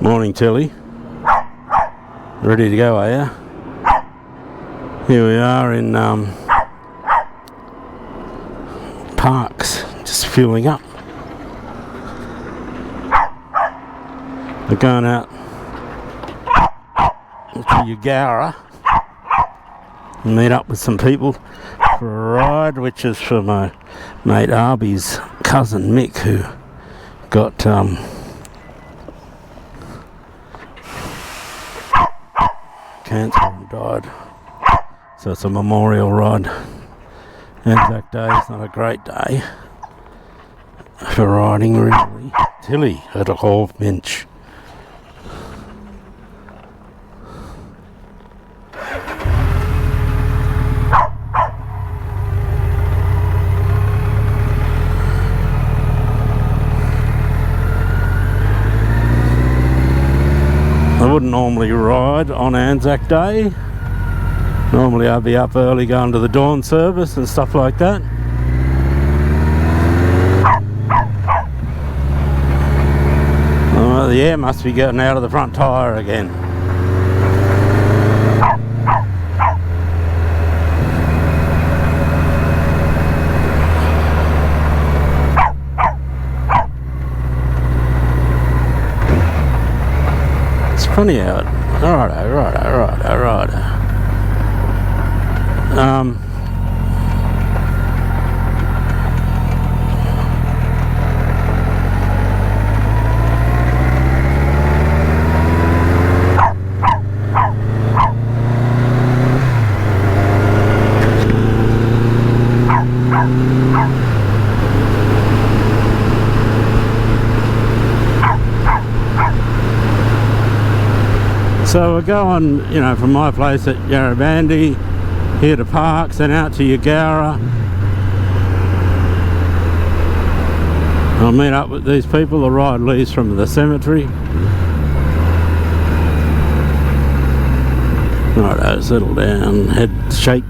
Morning, Tilly. Ready to go, are you? Here we are in Parks, just fueling up. We're going out to Eugowra and meet up with some people for a ride, which is for my mate Arby's cousin Mick, who got cancer and died. So it's a memorial ride. Anzac Day is not a great day for riding, really. Tilly at a half bench. I wouldn't normally ride on Anzac Day. Normally I'd be up early going to the dawn service and stuff like that. The air must be getting out of the front tyre again. It's funny how it... Righto. So we're going, from my place at Yarrabandi here to Parks and out to Eugowra. I'll meet up with these people. The ride leaves from the cemetery. Righto, settle down, head shake.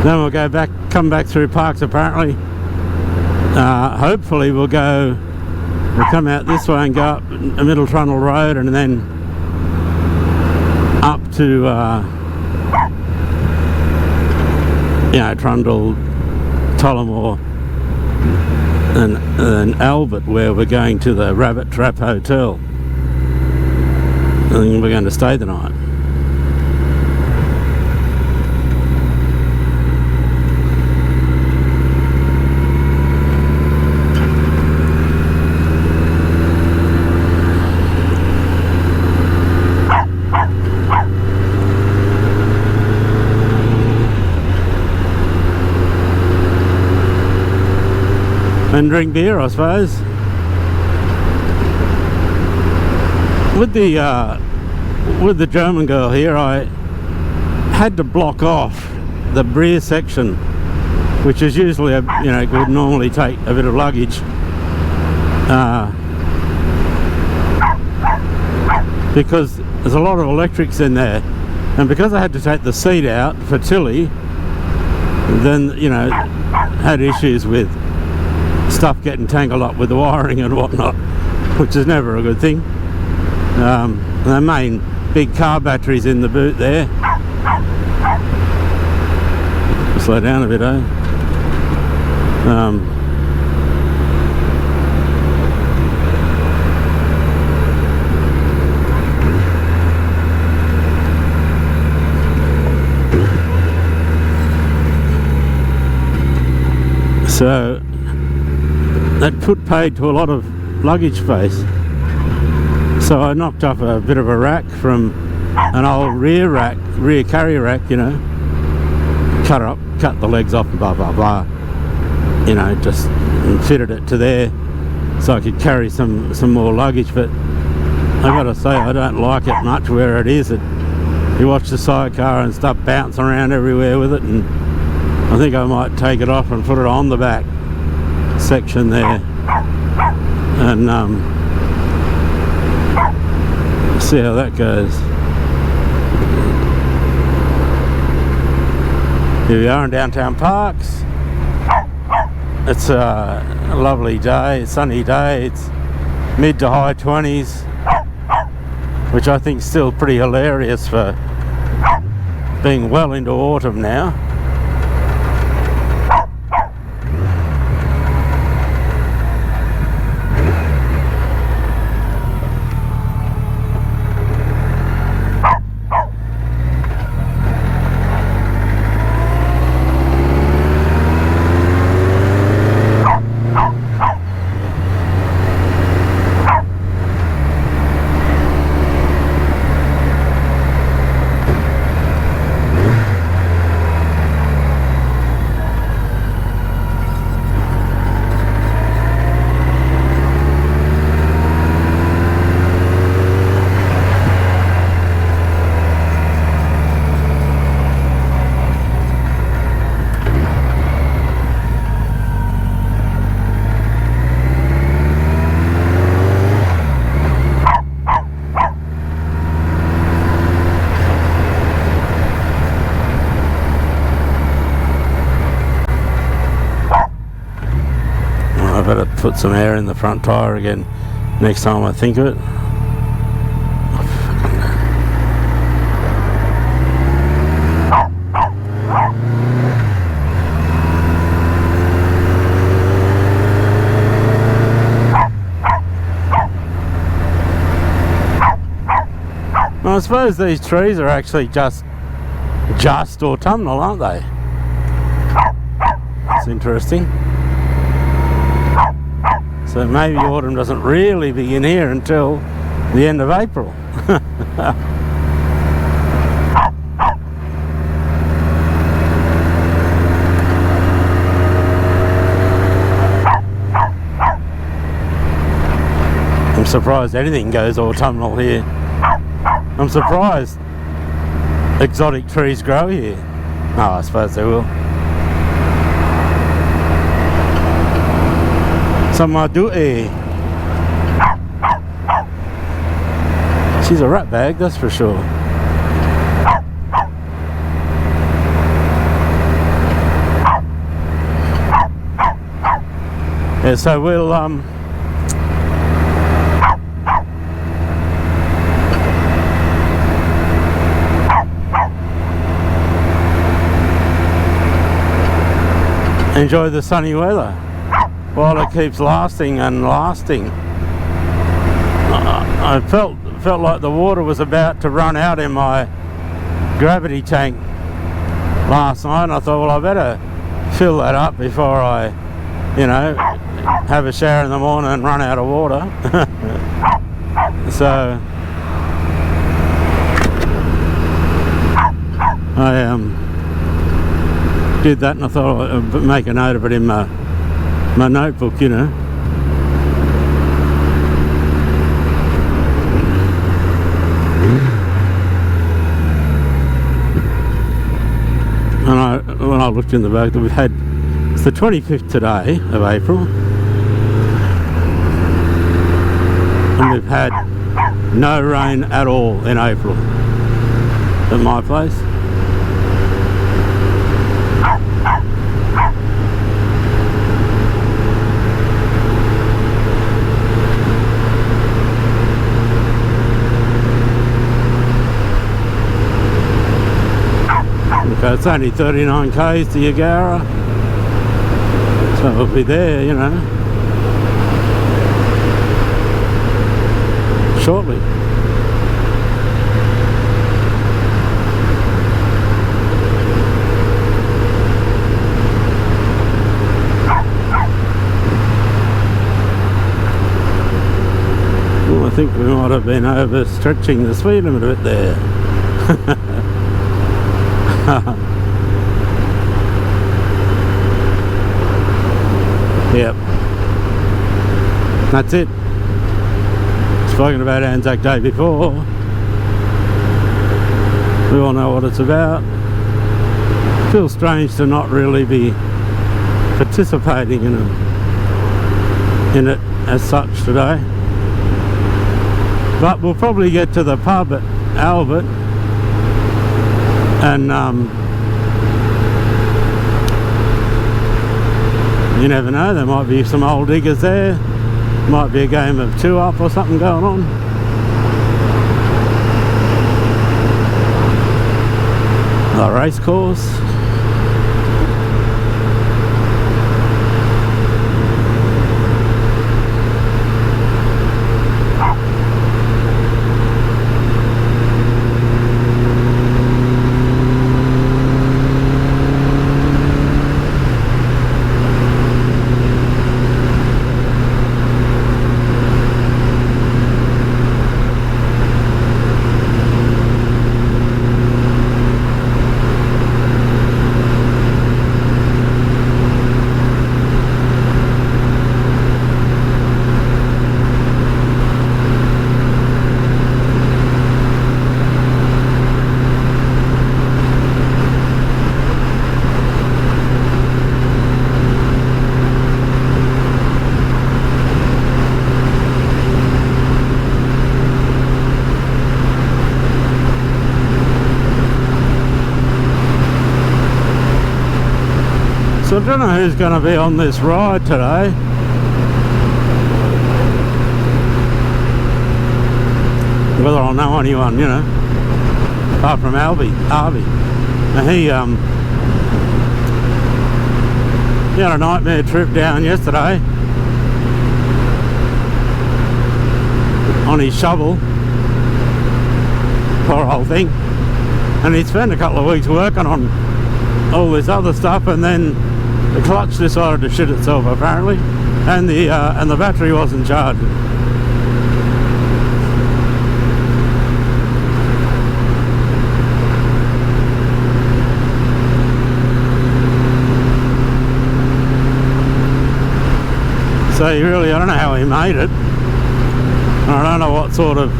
Then we'll come back through Parks apparently. Hopefully we'll come out this way and go up a Middle Trundle Road and then up to, Trundle, Tullamore and Albert, where we're going to the Rabbit Trap Hotel. I think we're going to stay the night. And drink beer, I suppose. With the German girl here, I had to block off the rear section, which is usually would normally take a bit of luggage, because there's a lot of electrics in there, and because I had to take the seat out for Tilly, then had issues with stuff getting tangled up with the wiring and whatnot, which is never a good thing. The main big car batteries in the boot there. Slow down a bit, eh? So that put paid to a lot of luggage space. So I knocked off a bit of a rack from an old rear carry rack, cut the legs off and blah blah blah, just fitted it to there so I could carry some more luggage. But I gotta say, I don't like it much where it is. You watch the sidecar and stuff bouncing around everywhere with it, and I think I might take it off and put it on the back section there, and See how that goes. Here we are in downtown Parks. It's a lovely day, sunny day. It's mid to high 20s, which I think is still pretty hilarious for being well into autumn now. Better put some air in the front tyre again next time I think of it. Well, I suppose these trees are actually just autumnal, aren't they? It's interesting. So maybe autumn doesn't really begin here until the end of April. I'm surprised anything goes autumnal here. I'm surprised exotic trees grow here. Oh, I suppose they will. Some do she's a rat bag, that's for sure. Yeah, so we'll enjoy the sunny weather while it keeps lasting and lasting. I felt like the water was about to run out in my gravity tank last night, and I thought, well, I better fill that up before I, have a shower in the morning and run out of water. So I did that, and I thought I'd make a note of it in my notebook, And when I looked in the book, it's the 25th today of April, and we've had no rain at all in April at my place. Okay, it's only 39 k's to Eugowra, so we'll be there, shortly. Well, I think we might have been overstretching the speed limit a bit there. Yep, that's it. Spoken about Anzac Day before. We all know what it's about. Feels strange to not really be participating in it as such today. But we'll probably get to the pub at Albert, and you never know, there might be some old diggers there, might be a game of 2-up or something going on. The race course. So I don't know who's going to be on this ride today. Whether I'll know anyone, you know, apart from Arby. And he had a nightmare trip down yesterday on his shovel, poor old thing, and he'd spent a couple of weeks working on all this other stuff, and then the clutch decided to shit itself apparently, and the battery wasn't charging. So I don't know how he made it. I don't know what sort of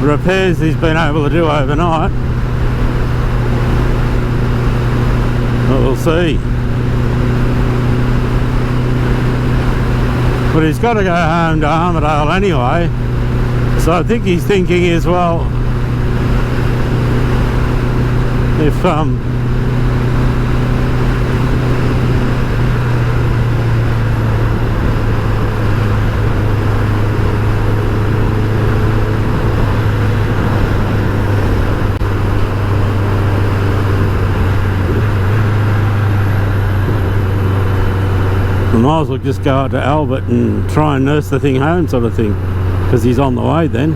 repairs he's been able to do overnight, but we'll see. But he's got to go home to Armidale anyway, so I think he's thinking as well, if I might as well just go out to Albert and try and nurse the thing home, sort of thing, because he's on the way then.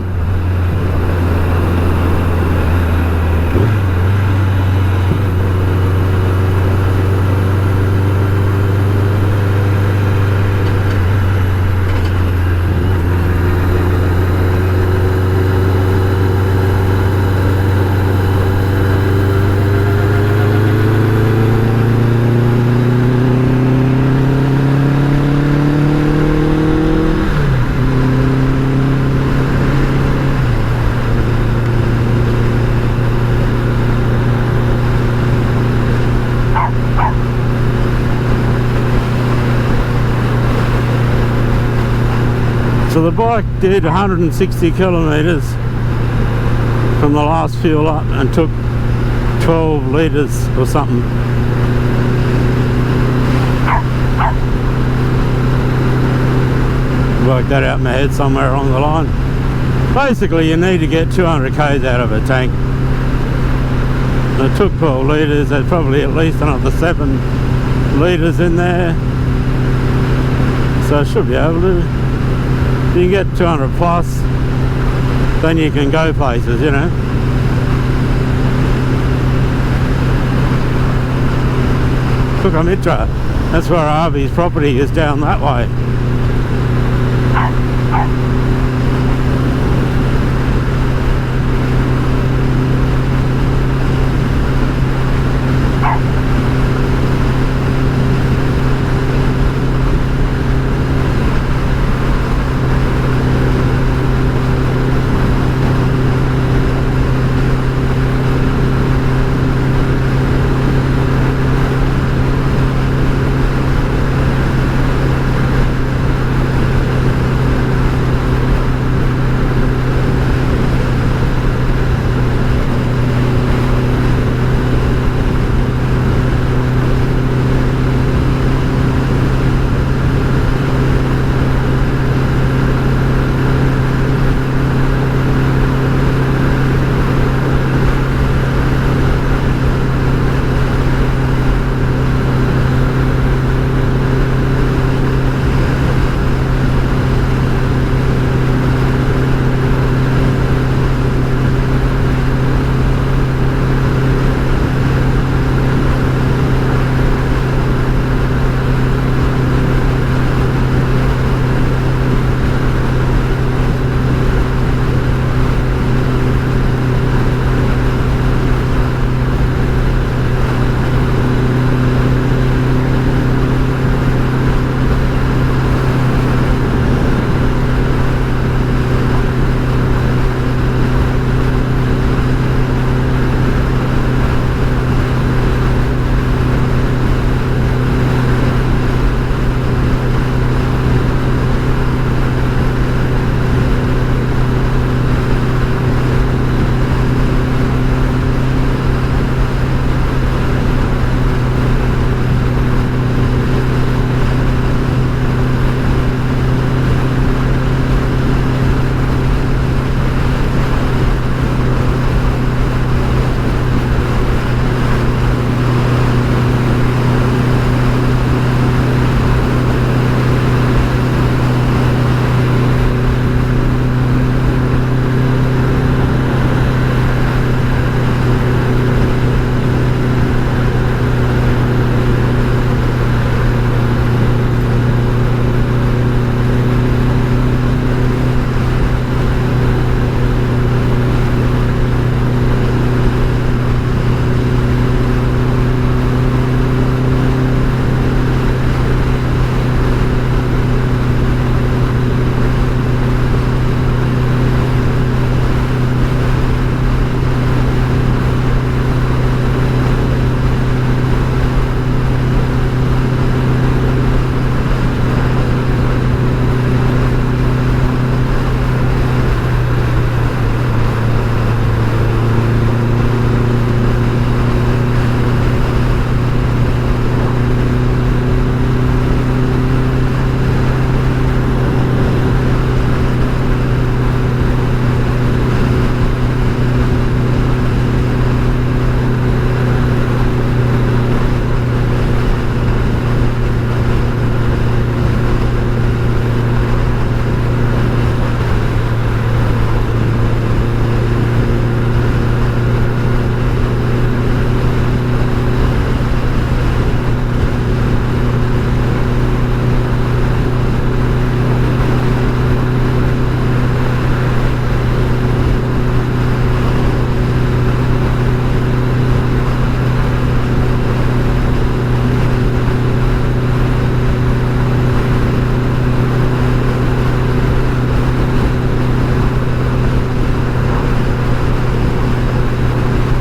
So the bike did 160 kilometres from the last fuel up and took 12 litres or something. Worked that out in my head somewhere along the line. Basically you need to get 200 k's out of a tank. It took 12 litres, there's probably at least another 7 litres in there. So I should be able to. If you can get 200 plus, then you can go places, you know. Mitra, that's where Arby's property is, down that way.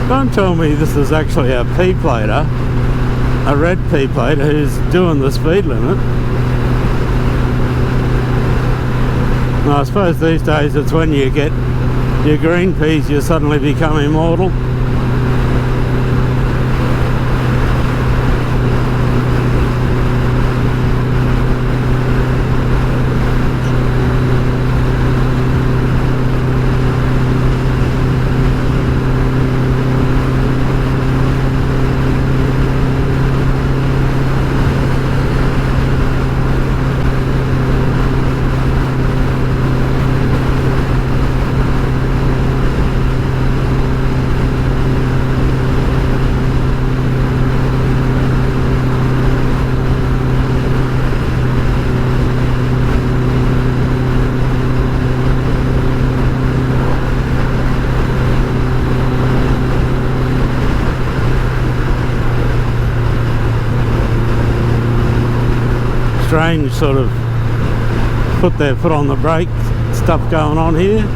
Don't tell me this is actually a P-plater, a red P-plater who's doing the speed limit. Now, I suppose these days it's when you get your green Ps you suddenly become immortal. Strange sort of put their foot on the brake stuff going on here.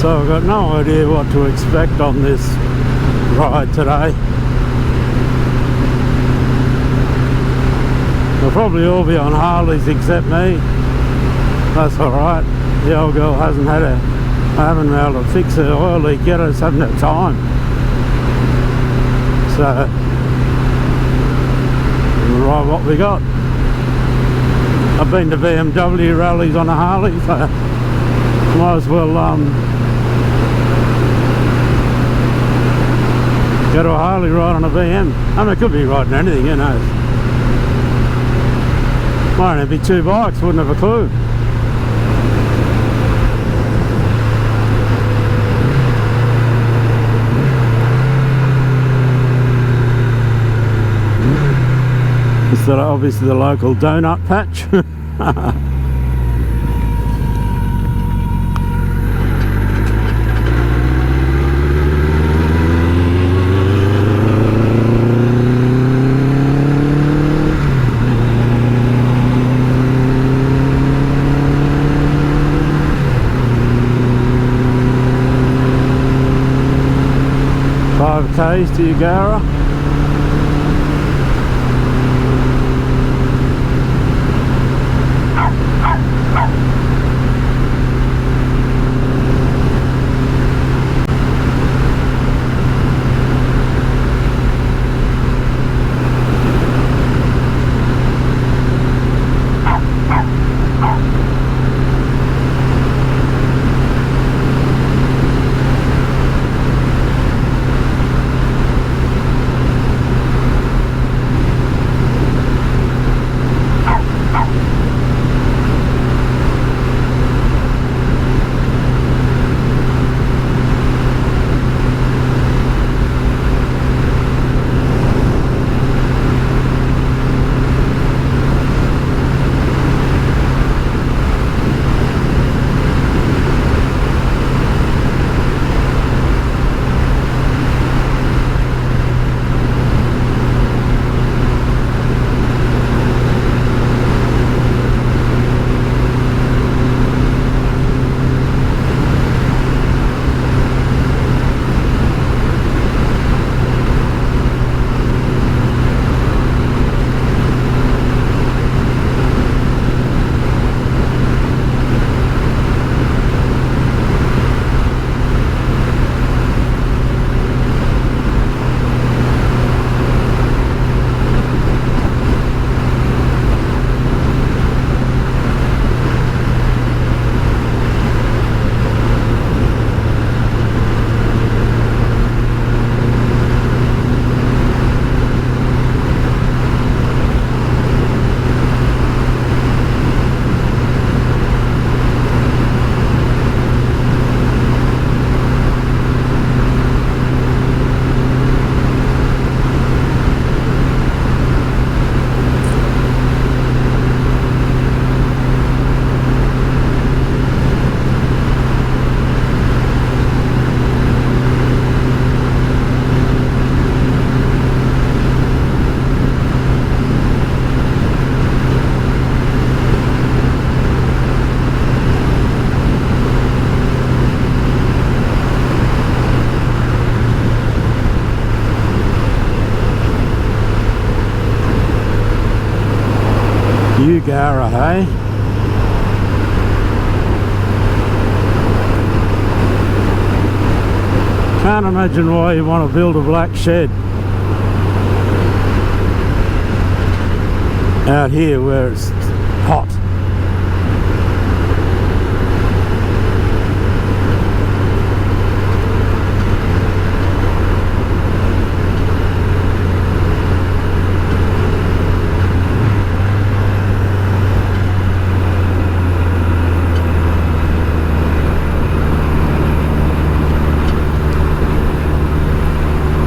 So I've got no idea what to expect on this ride today. They'll probably all be on Harleys except me. That's alright. The old girl hasn't had I haven't been able to fix her oil leak yet. I just haven't had time. So we'll ride what we got. I've been to BMW rallies on a Harley, so might as well go to a Harley ride on a BM. I mean, I could be riding anything, who knows. Might only be 2 bikes, wouldn't have a clue. It's obviously the local donut patch. 5Ks to Eugowra. Eugowra, hey? Can't imagine why you want to build a black shed out here where it's hot.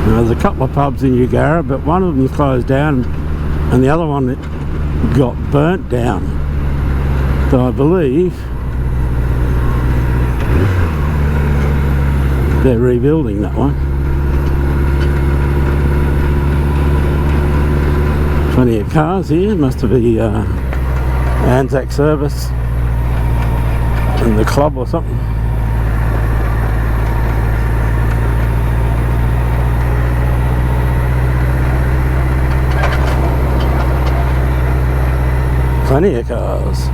There's a couple of pubs in Eugowra, but one of them closed down and the other one got burnt down. So I believe they're rebuilding that one. Plenty of cars here, must have been Anzac service in the club or something. Plenty of cars.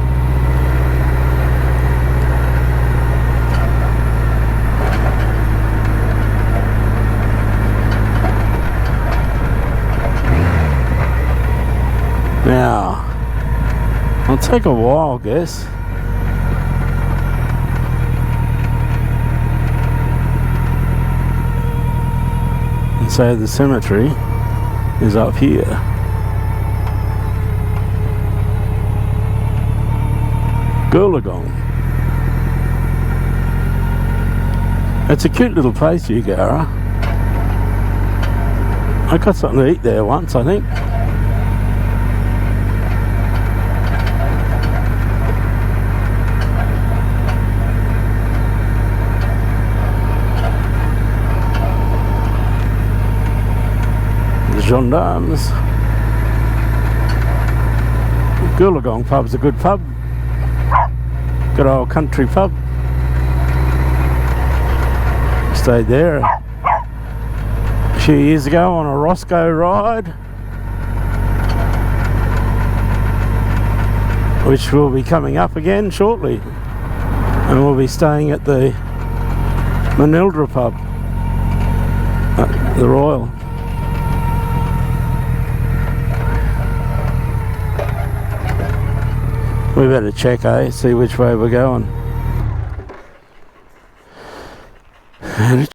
Now, it'll take a while, I guess. And so the cemetery is up here. Eugowra. It's a cute little place, Eugowra. I got something to eat there once, I think. The gendarmes. Eugowra pub's a good pub. Good old country pub. Stayed there a few years ago on a Roscoe ride, which will be coming up again shortly, and we'll be staying at the Manildra pub at the Royal. We better check, see which way we're going.